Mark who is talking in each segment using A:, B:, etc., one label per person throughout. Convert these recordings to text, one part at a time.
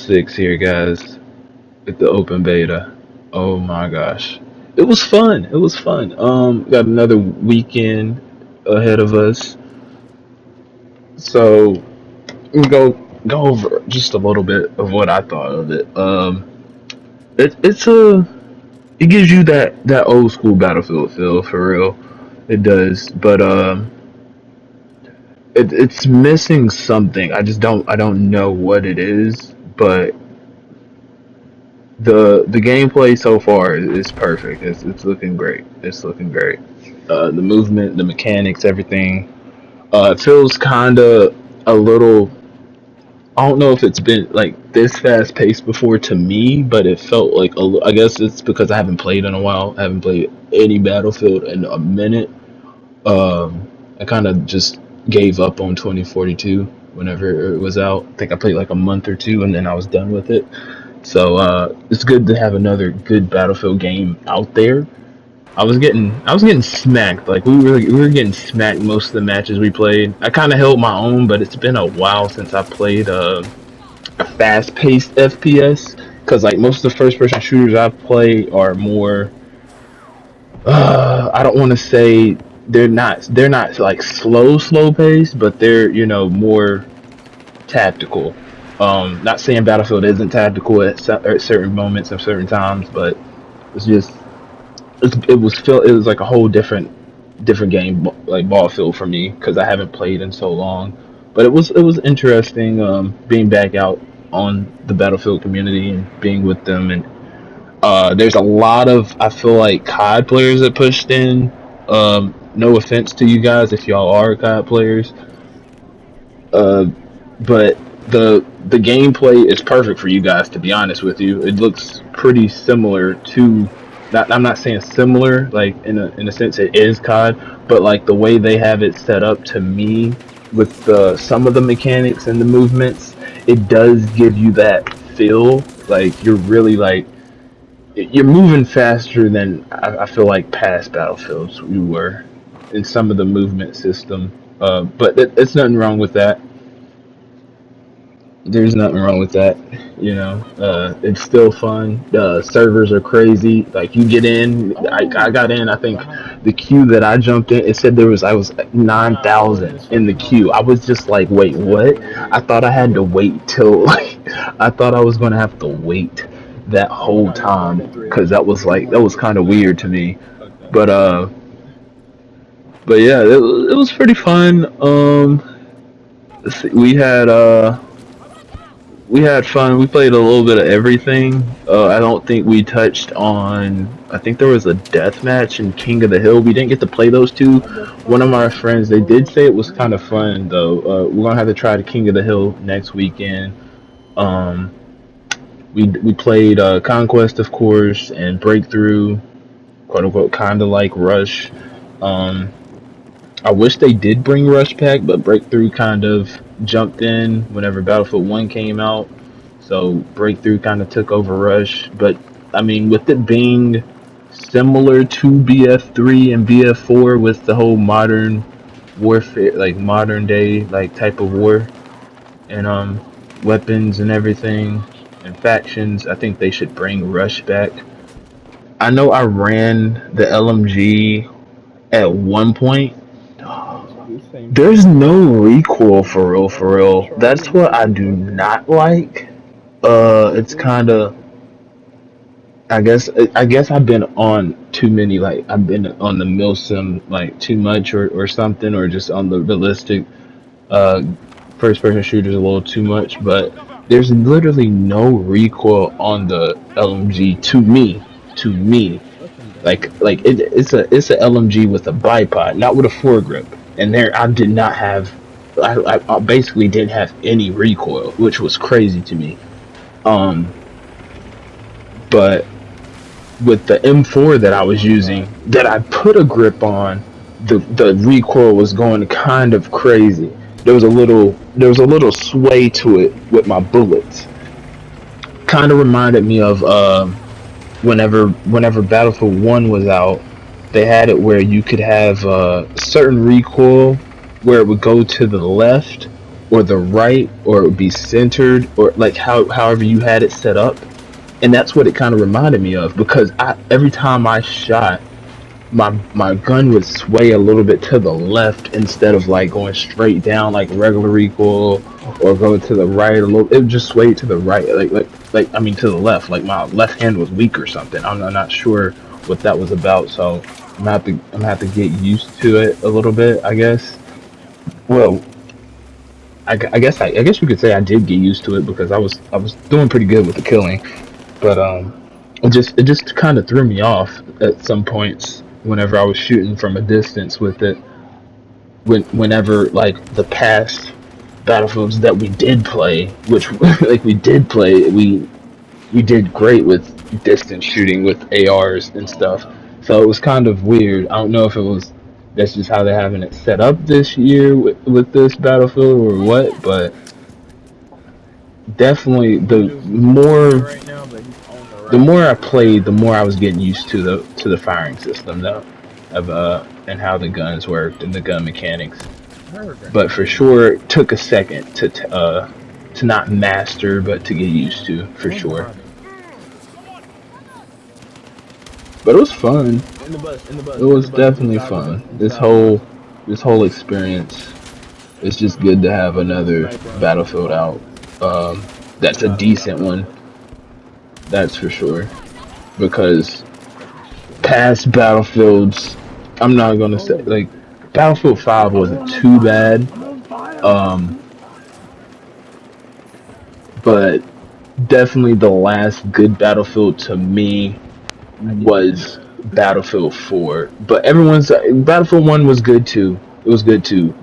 A: 6 here, guys, with the open beta. Oh my gosh. It was fun. It was fun. Got another weekend ahead of us. So we go over just a little bit of what I thought of it. It gives you that old school Battlefield feel for real. It does. But it's missing something. I don't know what it is, but the gameplay so far is perfect. It's looking great. It's looking great. The movement, the mechanics, everything. It feels kind of a little. I don't know if it's been like this fast paced before to me, but it felt like I guess it's because I haven't played in a while. I haven't played any Battlefield in a minute. I kind of just gave up on 2042 whenever it was out. I think I played like a month or two, and then I was done with it. So it's good to have another good Battlefield game out there. I was getting smacked. Like we were getting smacked most of the matches we played. I kind of held my own, but it's been a while since I played a fast-paced FPS. Because like most of the first-person shooters I play are more. I don't want to say they're not like slow paced, but they're more tactical. Not saying Battlefield isn't tactical at certain moments and certain times, but it's just it was like a whole different game, like Battlefield for me, because I haven't played in so long. But it was interesting, being back out on the Battlefield community and being with them. And there's a lot of, I feel like, COD players that pushed in. No offense to you guys if y'all are COD players, uh, but the gameplay is perfect for you guys. To be honest with you, it looks pretty similar to. I'm not saying similar, like in a sense it is COD, but like the way they have it set up to me with the some of the mechanics and the movements, it does give you that feel like you're really like you're moving faster than I feel like past battlefields you were in some of the movement system. But it's nothing wrong with that. There's nothing wrong with that. It's still fun. The servers are crazy. Like you get in, I got in. I think the queue that I jumped in, it said I was 9,000 in the queue. I was just like, wait, what? I thought I had to wait till like I thought I was gonna have to wait that whole time because that was kind of weird to me. But yeah, it was pretty fun. Let's see, we had fun. We played a little bit of everything. I don't think we touched on. I think there was a death match in King of the Hill. We didn't get to play those two. One of my friends, they did say it was kind of fun though. We're gonna have to try the King of the Hill next weekend. Um, we played Conquest, of course, and Breakthrough, quote unquote, kind of like Rush. Um, I wish they did bring Rush back, but Breakthrough kind of jumped in whenever Battlefield 1 came out. So Breakthrough kind of took over Rush. But, I mean, with it being similar to BF3 and BF4 with the whole modern warfare, like modern day, like type of war and weapons and everything and factions, I think they should bring Rush back. I know I ran the LMG at one point. There's no recoil for real, for real. That's what I do not like. It's kind of. I guess I've been on too many. Like I've been on the milsim like too much or something, or just on the realistic uh first person shooters a little too much. But there's literally no recoil on the LMG to me. To me, like it's a LMG with a bipod, not with a foregrip. And there, I did not have, I basically didn't have any recoil, which was crazy to me. Um, but with the M4 that I was using, that I put a grip on, the recoil was going kind of crazy. There was a little sway to it with my bullets. Kind of reminded me of whenever Battlefield 1 was out, they had it where you could have certain recoil where it would go to the left, or the right, or it would be centered, or like however you had it set up. And that's what it kind of reminded me of, because every time I shot, my gun would sway a little bit to the left instead of like going straight down like regular recoil, or go to the right a little. It would just sway to the right, like I mean to the left. Like my left hand was weak or something. I'm not sure what that was about. So I'm gonna have to get used to it a little bit, I guess. Well, I guess you could say I did get used to it, because I was doing pretty good with the killing. But it just kind of threw me off at some points whenever I was shooting from a distance with it. Whenever like the past battlefields that we did play, which like we did play, we did great with distance shooting with ARs and stuff. So it was kind of weird. I don't know if it was that's just how they're having it set up this year with this battlefield or what, but definitely
B: He just he's playing it right now, but he's on the
A: the
B: right
A: more I
B: side of the
A: played,
B: map.
A: the more I was getting used to the firing system though, of and how the guns worked and the gun mechanics.
B: I heard that
A: But for
B: shit.
A: sure, it took a second to not master, but to get used to for
B: Someone's
A: sure.
B: behind us.
A: But it was fun.
B: In the bus, in the
A: It
B: bus, in the
A: was
B: bus,
A: definitely
B: inside the bus,
A: fun. This
B: inside the bus.
A: whole experience. It's just good to have
B: There's a
A: another
B: sniper on us.
A: Battlefield out. That's a
B: Inside of us,
A: decent
B: outside of
A: one.
B: us.
A: That's for sure. Because
B: That's for sure.
A: past Battlefields, I'm not gonna say
B: Oh,
A: like Battlefield 5 wasn't
B: I'm on
A: too
B: fire!
A: bad.
B: I'm on fire!
A: Um, but definitely the last good Battlefield to me
B: I can hear you.
A: was Battlefield 4. But Battlefield 1 was good too. It was good too.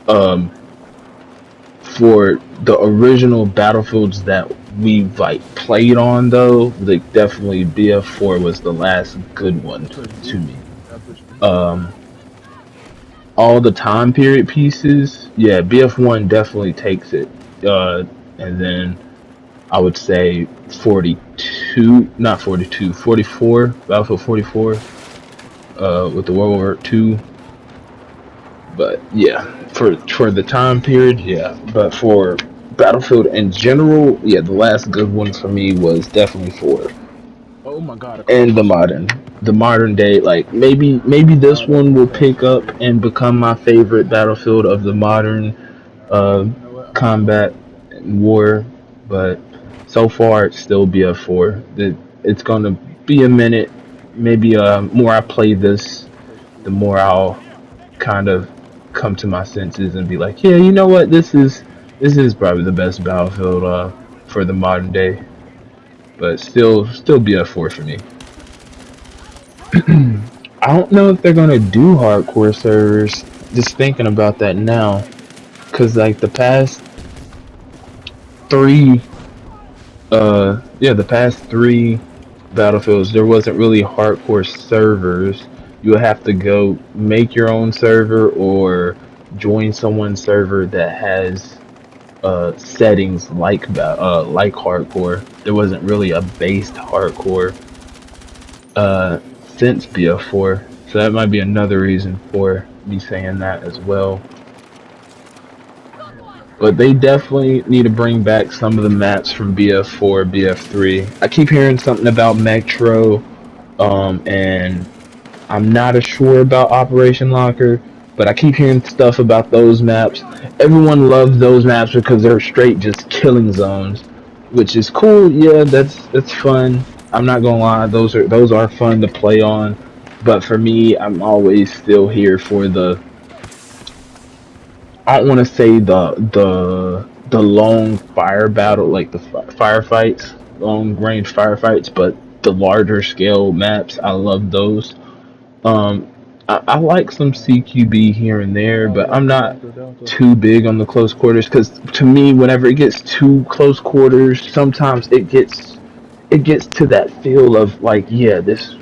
A: Um, for the original Battlefields that we like played on though, like definitely BF4 was the last good one
B: Gotta push
A: to
B: B.
A: me.
B: Gotta push B.
A: Um, all the time period pieces, yeah, BF1 definitely takes it. And then I would say 42, not 42, 44, Battlefield 44, with the World War II. But yeah, for the time period, yeah. But for Battlefield in general, yeah, the last good one for me was definitely 4.
B: Oh my god, a car
A: And
B: pushing me.
A: the modern day, like maybe this
B: Oh, that's
A: one will
B: that's
A: pick up
B: crazy.
A: and become my favorite Battlefield of the modern uh,
B: You know what? I'm gonna go.
A: combat and war. But so far, it's still BF4. It's gonna be a minute. Maybe more I play this,
B: Push
A: the
B: B.
A: more I'll kind of come to my senses and be like, yeah, you know what, this is probably the best Battlefield for the modern day. But still BF4 for me. I don't know if they're gonna do hardcore servers. Just thinking about that now, cause like the past three, the past three battlefields, there wasn't really hardcore servers. You would have to go make your own server or join someone's server that has settings like hardcore. There wasn't really a based hardcore uh, since BF4, so that might be another reason for me saying that as well. But they definitely need to bring back some of the maps from BF4, BF3. I keep hearing something about Metro, and I'm not as sure about Operation Locker, but I keep hearing stuff about those maps. Everyone loves those maps because they're straight just killing zones, which is cool. Yeah, that's fun. I'm not gonna lie, those are fun to play on. But for me, I'm always still here for the. I don't want to say the long fire battle, like the firefights, long range firefights, but the larger scale maps. I love those. um, I like some CQB here and there, but I'm
B: Delta,
A: not
B: Delta, Delta.
A: too big on the close quarters because to me, whenever it gets too close quarters, sometimes it gets to that feel of like, yeah, this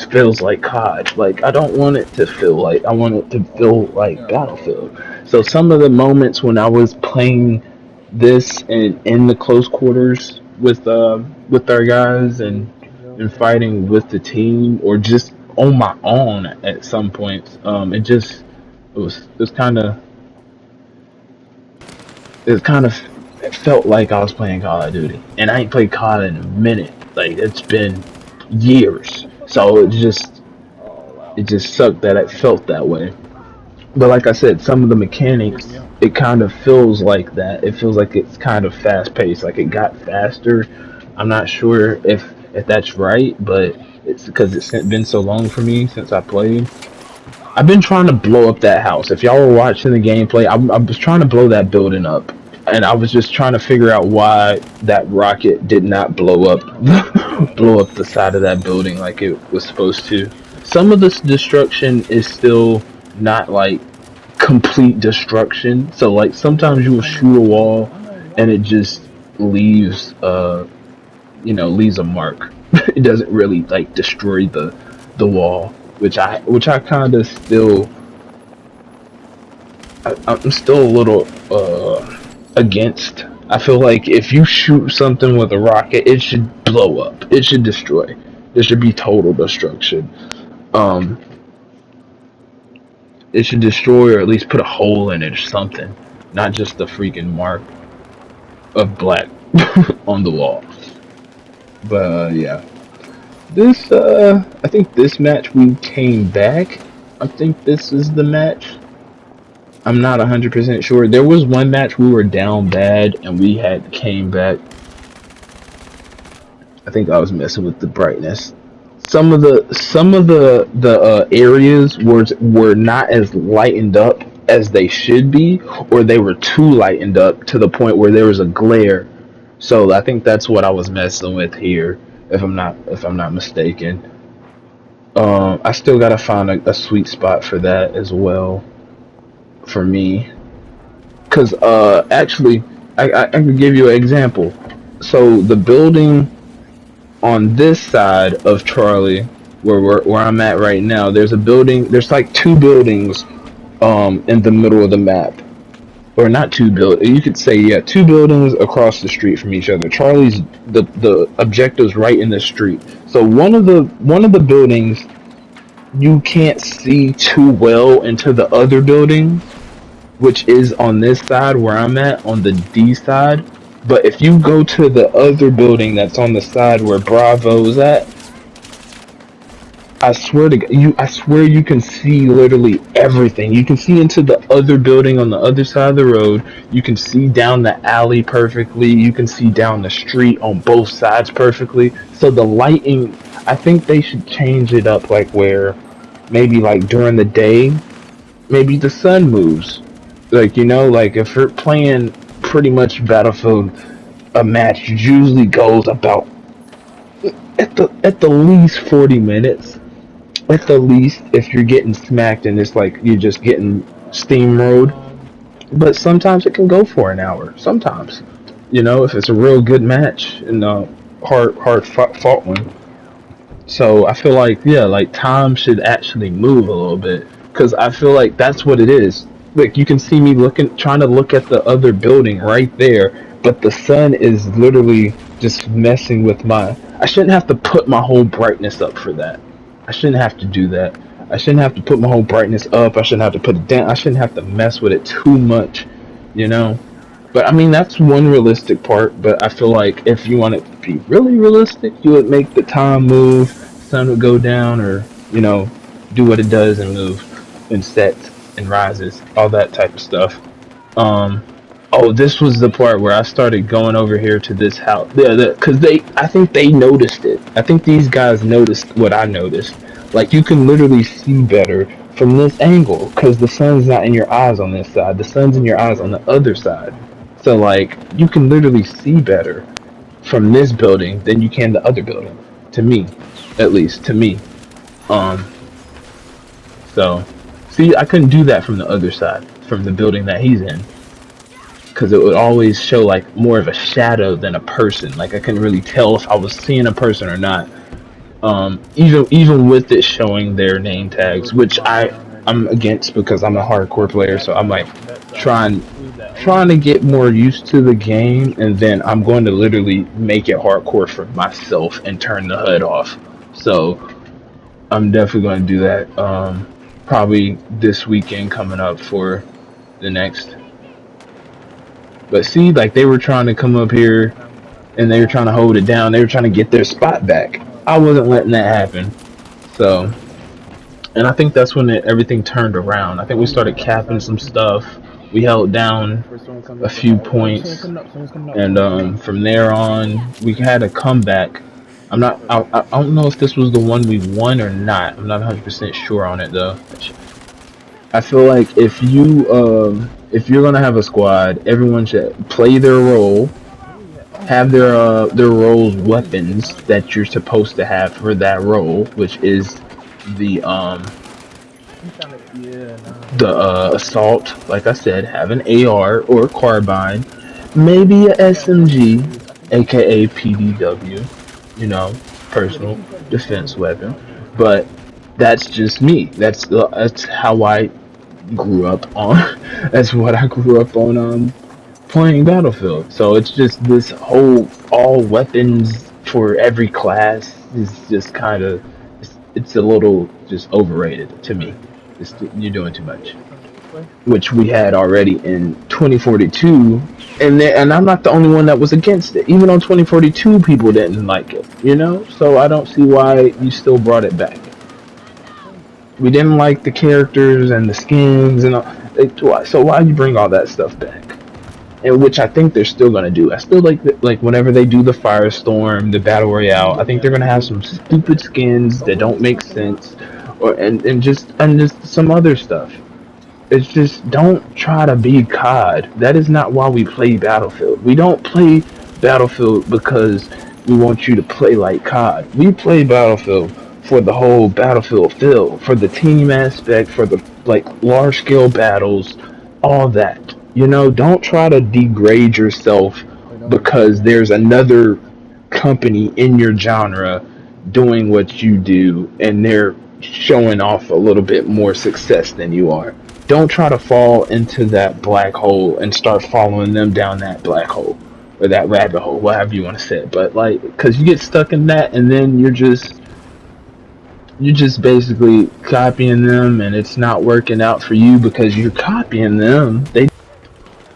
A: feels like COD. Like I don't want it to feel like I want it to feel
B: Oh
A: like
B: god.
A: Battlefield. So some of the moments when I was playing this in the close quarters with our guys
B: Delta,
A: and
B: Delta.
A: fighting with the team or just on my own at some points, it was kind of it kind of it felt like I was playing Call of Duty, and I ain't played COD in a minute. Like it's been years, so
B: Oh
A: it
B: wow.
A: just sucked that it felt that way. But like I said, some of the
B: Freaked me
A: mechanics,
B: out.
A: it kind of feels like that. It feels like it's kind of fast paced, like it got faster. I'm not sure if that's right, but it's because it's been so long for me since I played. I've been trying to blow up that house. If y'all were watching the gameplay, I was trying to blow that building up, and I was just trying to figure out why that rocket did not blow up,
B: Oh my god.
A: blow up the side of that building like it was supposed to. Some of this destruction is still not like complete destruction. So like
B: Yeah,
A: sometimes you
B: it's
A: will
B: coming
A: shoot a
B: from.
A: wall,
B: I'm like,
A: and
B: what?
A: it just leaves leaves a mark. It doesn't really like destroy the wall, which I kind of still I'm still a little against. I feel like if you shoot something with a rocket, it should blow up. It should destroy. There should be total destruction. Um, it should destroy or at least put a hole in it or something, not just the freaking mark of black on the wall. But yeah, this I think this match we came back. I think this is the match. I'm not 100% sure. There was one match we were down bad and we had came back. I think I was messing with the brightness. Some of the areas were not as lightened up as they should be, or they were too lightened up to the point where there was a glare. So I think that's what I was messing with here, if I'm not mistaken. I still gotta find a sweet spot for that as well for me, because actually I can give you an example. So the building on this side of Charlie, where I'm at right now, there's a building. There's like two buildings in the middle of the map, or not two build. You could say yeah, two buildings across the street from each other. Charlie's the objective's right in the street. So one of the buildings you can't see too well into the other building, which is on this side where I'm at on the D side. But if you go to the other building that's on the side where Bravo's at, I swear you can see literally everything. You can see into the other building on the other side of the road. You can see down the alley perfectly. You can see down the street on both sides perfectly. So the lighting, I think they should change it up like where maybe like during the day, maybe the sun moves. Like like if you're playing pretty much Battlefield, a match usually goes about at the least 40 minutes at the least if you're getting smacked and it's like you're just getting steamrolled. But sometimes it can go for an hour. Sometimes, if it's a real good match and a hard fought one. So I feel like yeah, like time should actually move a little bit because I feel like that's what it is. Like you can see me looking, trying to look at the other building right there, but the sun is literally just messing with my. I shouldn't have to put my whole brightness up for that. I shouldn't have to do that. I shouldn't have to put my whole brightness up. I shouldn't have to put it down. I shouldn't have to mess with it too much, you know. But I mean, that's one realistic part. But I feel like if you want it to be really realistic, you would make the time move, sun would go down, or do what it does and move, and sets and rises, all that type of stuff. Um, oh, this was the part where I started going over here to this house. Yeah, because I think they noticed it. I think these guys noticed what I noticed. Like you can literally see better from this angle because the sun's not in your eyes on this side. The sun's in your eyes on the other side. So like you can literally see better from this building than you can the other building. To me, at least to me. Um. So, see, I couldn't do that from the other side, from the building that he's in, because it would always show like more of a shadow than a person. Like I couldn't really tell if I was seeing a person or not. Even with it showing their name
B: There
A: tags,
B: was a
A: which
B: bot down there
A: I'm
B: too.
A: against because I'm a hardcore player, so I'm like
B: That
A: trying
B: who's that?
A: trying to
B: OG?
A: get more used to the game, and then I'm going to literally make it hardcore for myself and turn the HUD off. So I'm definitely going to do that. Probably this weekend coming up for the next But see, like they were trying to come up here and they were trying to hold it down. They were trying to get their spot back. I wasn't letting that happen. So, and I think that's when everything turned around. I think we started capping some stuff. We held down
B: First one comes
A: a
B: up.
A: few
B: Someone's
A: points,
B: coming up. Someone's coming up.
A: and from there on, we had a comeback. I'm not. I don't know if this was the one we won or not. I'm not 100% sure on it though. I feel like if you're gonna have a squad, everyone should play their role, have their role's weapons that you're supposed to have for that role, which is the
B: Yeah, nah.
A: assault. Like I said, have an AR or a carbine, maybe a SMG, aka PDW. You know, personal defense weapon. But that's just me. That's how I grew up on. That's what I grew up on playing Battlefield. So it's just this whole all weapons for every class is just kind of it's a little just overrated to me. You're doing too much, which we had already in 2042, and I'm not the only one that was against it. Even on 2042, people didn't like it. You know, so I don't see why you still brought it back. We didn't like the characters and the skins and all. So why you bring all that stuff back? And which I think they're still gonna do. I still like whenever they do the Firestorm, the Battle Royale. I think they're gonna have some stupid skins that don't make sense, or and just some other stuff. It's just don't try to be COD. That is not why we play Battlefield. We don't play Battlefield because we want you to play like COD. We play Battlefield for the whole Battlefield feel, for the team aspect, for the like large scale battles, all that. You know, don't try to degrade yourself because there's another company in your genre doing what you do and they're showing off a little bit more success than you are. Don't try to fall into that black hole and start following them down that black hole or that rabbit hole, whatever you want to say it. But like, because you get stuck in that, and then you're just basically copying them, and it's not working out for you because you're copying them.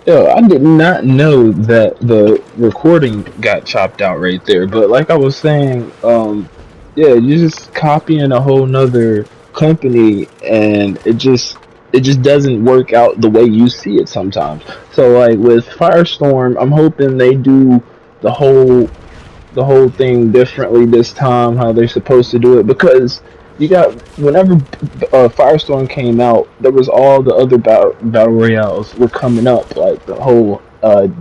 A: Yo, I did not know that the recording got chopped out right there. But like I was saying, yeah, you're just copying a whole nother company, and it just doesn't work out the way you see it sometimes. So like with Firestorm, I'm hoping they do the whole the whole thing differently this time, how they're supposed to do it, because you got whenever Firestorm came out, there was all the other battle royales were coming up, like the whole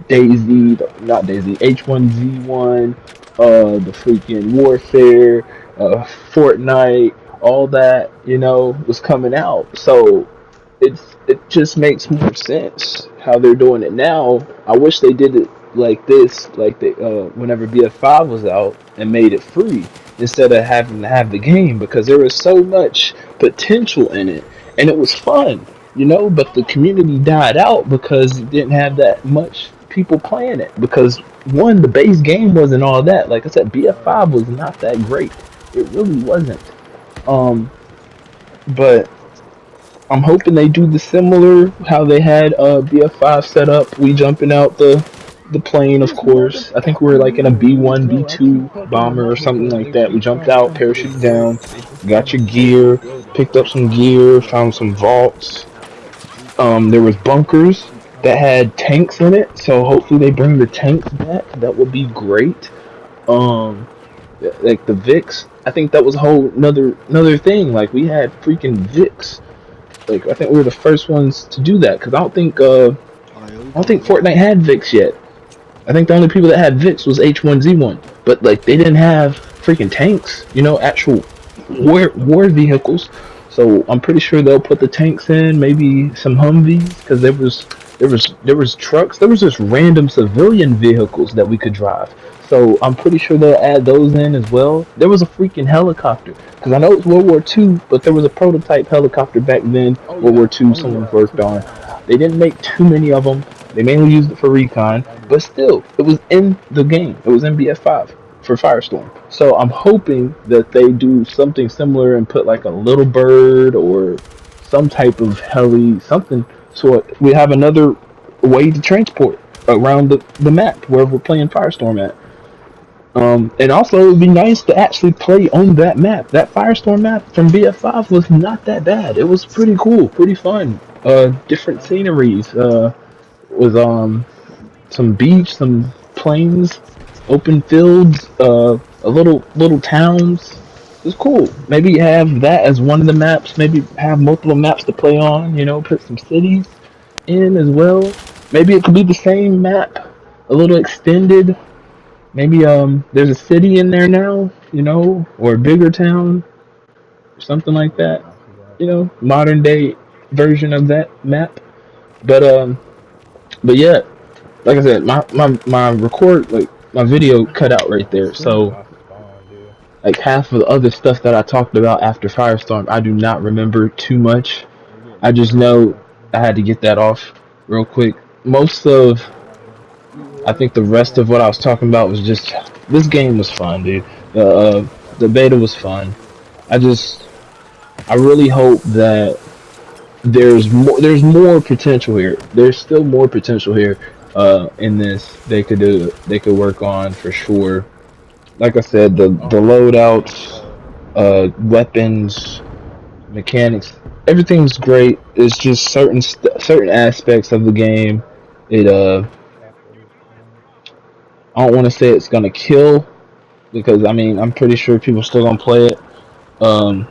A: Daisy, not Daisy, H1Z1, the freaking Warfare, Fortnite, all that was coming out. So it just makes more sense how they're doing it now. I wish they did it like this, like they whenever BF5 was out and made it free instead of having to have the game, because there was so much potential in it and it was fun, but the community died out because it didn't have that much people playing it, because one, the base game wasn't all that. Like I said, BF5 was not that great. It really wasn't. Um, but I'm hoping they do the similar how they had BF5 set up. We jumping out the plane, of course. I think we were like in a B1, B2 bomber or something like that. We jumped out, parachuted down, got your gear, picked up some gear, found some vaults. There was bunkers that had tanks in it, so hopefully they bring the tanks back. That would be great. Um, like the Vix, I think that was a whole another thing. Like we had freaking Vix. Like I think we were the first ones to do that, because I don't think Fortnite had Vix yet. I think the only people that had Vix was H1Z1, but like they didn't have freaking tanks, actual war vehicles. So I'm pretty sure they'll put the tanks in, maybe some Humvees, because there was trucks, there was just random civilian vehicles that we could drive. So I'm pretty sure they'll add those in as well. There was a freaking helicopter, because I know it's World War II, but there was a prototype helicopter back then. World War II, someone worked on. They didn't make too many of them. They mainly used it for recon, but still, it was in the game. It was in BF5 for Firestorm. So I'm hoping that they do something similar and put like a little bird or some type of heli, something, so we have another way to transport. around the map where we're playing Firestorm at. And also, it would be nice to actually play on that map. That Firestorm map from BF5 was not that bad. It was pretty cool, pretty fun. Different sceneries. With some beach, some plains, open fields, a little towns. It's cool. Maybe have that as one of the maps. Maybe have multiple maps to play on. You know, put some cities in as well. Maybe it could be the same map, a little extended. Maybe there's a city in there now, you know, or a bigger town, or something like
B: Yeah,
A: that.
B: I see what
A: You
B: happened.
A: know, modern day version of that map. But but yeah, like I said, my record, like my video cut out right
B: As
A: there.
B: soon as
A: So
B: I spawned, dude.
A: like half of the other stuff that I talked about after Firestorm, I do not remember too much.
B: We're getting
A: I just know
B: destroyed.
A: I had to get that off real quick. Most of I think the rest of what I was talking about was just this game was fun, dude. The beta was fun. I just I really hope that there's more potential here. There's still more potential here in this they could work on for sure. Like I said, the
B: Oh, yeah,
A: loadouts, weapons, mechanics, everything's great. It's just certain aspects of the game. It
B: after this spawn.
A: I don't want to say it's gonna kill because I mean I'm pretty sure people still gonna play it. Um,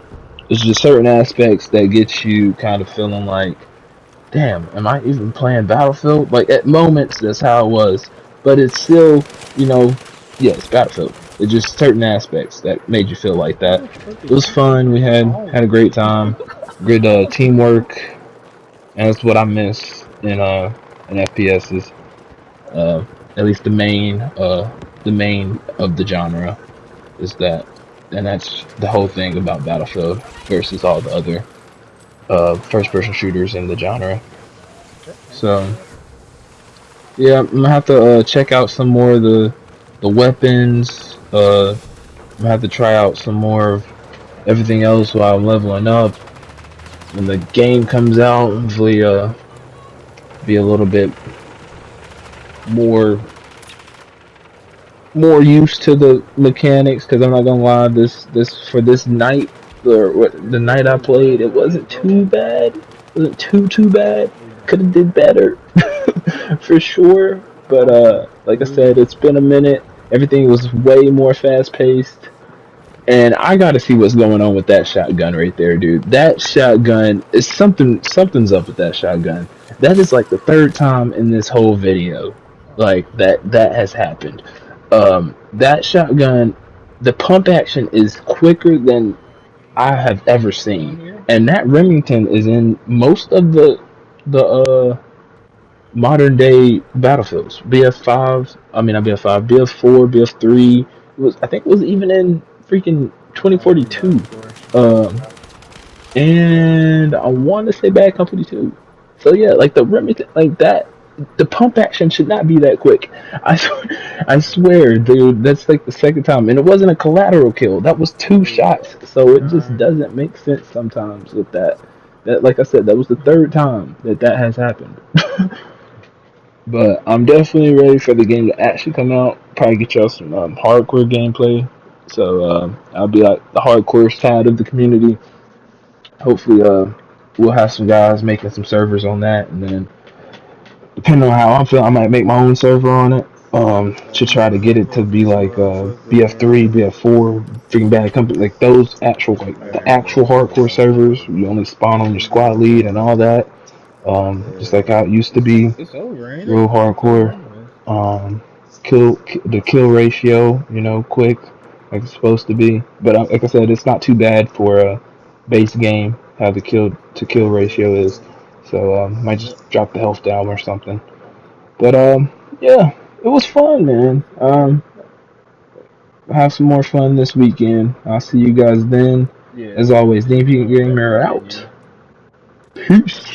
A: it's just certain aspects that get you kind of feeling like, damn, am I even playing Battlefield? Like at moments, that's how it was, but it's still, you know, yeah, it's Battlefield. It's just certain aspects that made you feel like
B: Who
A: that.
B: the fuck
A: It
B: is
A: was fun. We had a great time, good teamwork, and that's what I miss in FPSs. Uh, at least the main of the genre is that, and that's the whole thing about Battlefield versus all the other first person shooters in the genre.
B: That nigga
A: So
B: said.
A: yeah, I'm gonna have to check out some more of the weapons. I'm gonna have to try out some more of everything else while I'm leveling up. When the game comes out, hopefully be a little bit more more used to the mechanics. Because I'm not gonna lie, this for this night or the night I played, it wasn't too bad. It wasn't too bad. Could have did better for sure. But like I said, it's been a minute. Everything was way more fast paced. And I gotta see what's going on with that shotgun right there, dude. That shotgun is something's up with that shotgun. That is like the third time in this whole video, like that has happened. That shotgun, the pump action is quicker than I have ever seen, and that Remington is in most of the modern day battlefields. BF5, I mean not BF5, BF4, BF3. It was I think it was even in freaking
B: Oh, you got
A: 2042.
B: of course.
A: Um, and I want to say Bad Company too. So yeah, like the Remington, like that. The pump action should not be that quick. I swear, dude, that's like the second time, and it wasn't a collateral kill. That was two shots, so it just doesn't make sense sometimes with that. That, like I said, that was the third time that has happened. But I'm definitely ready for the game to actually come out. Probably get y'all some hardcore gameplay. So I'll be like the hardcore side of the community. Hopefully, we'll have some guys making some servers on that, and then depending on how I'm feeling, I might make my own server on it. To try to get it to be like BF3, BF4, freaking bad company, like those actual like the actual hardcore servers. You only spawn on your squad lead and all that. Just like how it used to be,
B: It's over, ain't it?
A: real
B: I thought
A: hardcore.
B: it was.
A: Um, the kill ratio, you know, quick like it's supposed to be. But like I said, it's not too bad for a base game how the kill ratio is. So might just drop the health down or something. But yeah, it was fun, man. Have some more fun this weekend. I'll see you guys then.
B: Yeah,
A: As always, DP
B: most
A: Gamer
B: definitely.
A: out. Peace.